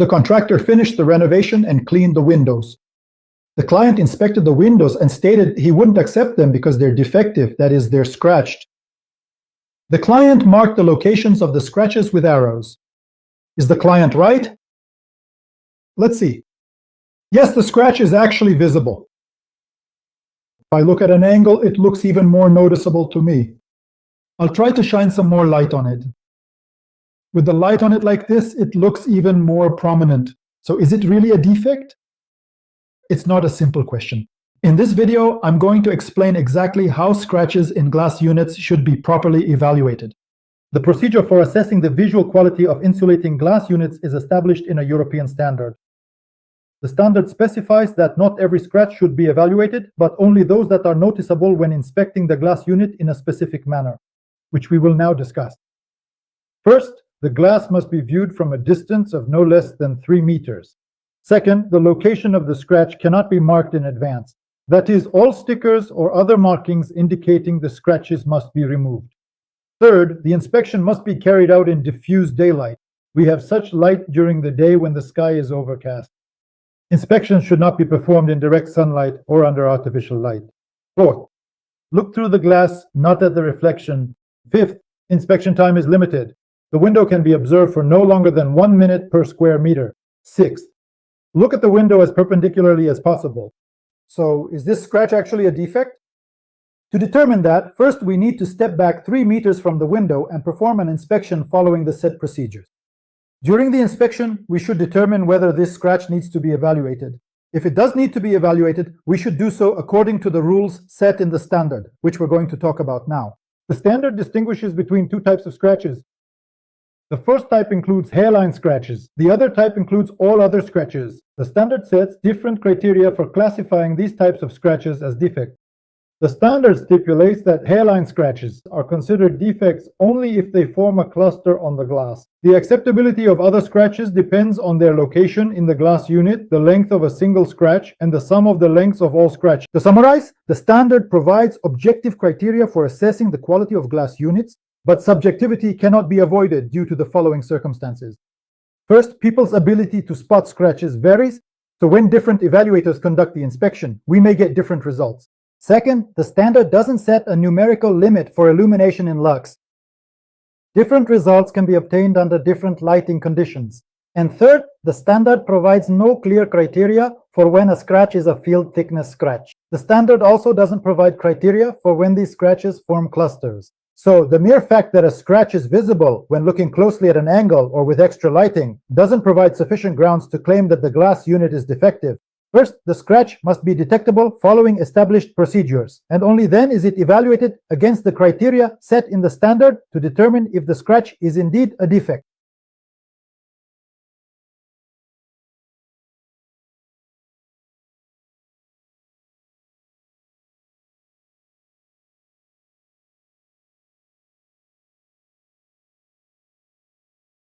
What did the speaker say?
The contractor finished the renovation and cleaned the windows. The client inspected the windows and stated he wouldn't accept them because they're defective, that is, they're scratched. The client marked the locations of the scratches with arrows. Is the client right? Let's see. Yes, the scratch is actually visible. If I look at an angle, it looks even more noticeable to me. I'll try to shine some more light on it. With the light on it like this, it looks even more prominent. So is it really a defect? It's not a simple question. In this video, I'm going to explain exactly how scratches in glass units should be properly evaluated. The procedure for assessing the visual quality of insulating glass units is established in a European standard. The standard specifies that not every scratch should be evaluated, but only those that are noticeable when inspecting the glass unit in a specific manner, which we will now discuss. First, the glass must be viewed from a distance of no less than 3 meters. Second, the location of the scratch cannot be marked in advance. That is, all stickers or other markings indicating the scratches must be removed. Third, the inspection must be carried out in diffuse daylight. We have such light during the day when the sky is overcast. Inspection should not be performed in direct sunlight or under artificial light. Fourth, look through the glass, not at the reflection. Fifth, inspection time is limited. The window can be observed for no longer than 1 minute per square meter. Sixth, look at the window as perpendicularly as possible. So, is this scratch actually a defect? To determine that, first we need to step back 3 meters from the window and perform an inspection following the set procedures. During the inspection, we should determine whether this scratch needs to be evaluated. If it does need to be evaluated, we should do so according to the rules set in the standard, which we're going to talk about now. The standard distinguishes between 2 types of scratches. The first type includes hairline scratches. The other type includes all other scratches. The standard sets different criteria for classifying these types of scratches as defects. The standard stipulates that hairline scratches are considered defects only if they form a cluster on the glass. The acceptability of other scratches depends on their location in the glass unit, the length of a single scratch, and the sum of the lengths of all scratches. To summarize, the standard provides objective criteria for assessing the quality of glass units, but subjectivity cannot be avoided due to the following circumstances. First, people's ability to spot scratches varies, so when different evaluators conduct the inspection, we may get different results. Second, the standard doesn't set a numerical limit for illumination in lux. Different results can be obtained under different lighting conditions. And third, the standard provides no clear criteria for when a scratch is a field thickness scratch. The standard also doesn't provide criteria for when these scratches form clusters. So the mere fact that a scratch is visible when looking closely at an angle or with extra lighting doesn't provide sufficient grounds to claim that the glass unit is defective. First, the scratch must be detectable following established procedures, and only then is it evaluated against the criteria set in the standard to determine if the scratch is indeed a defect.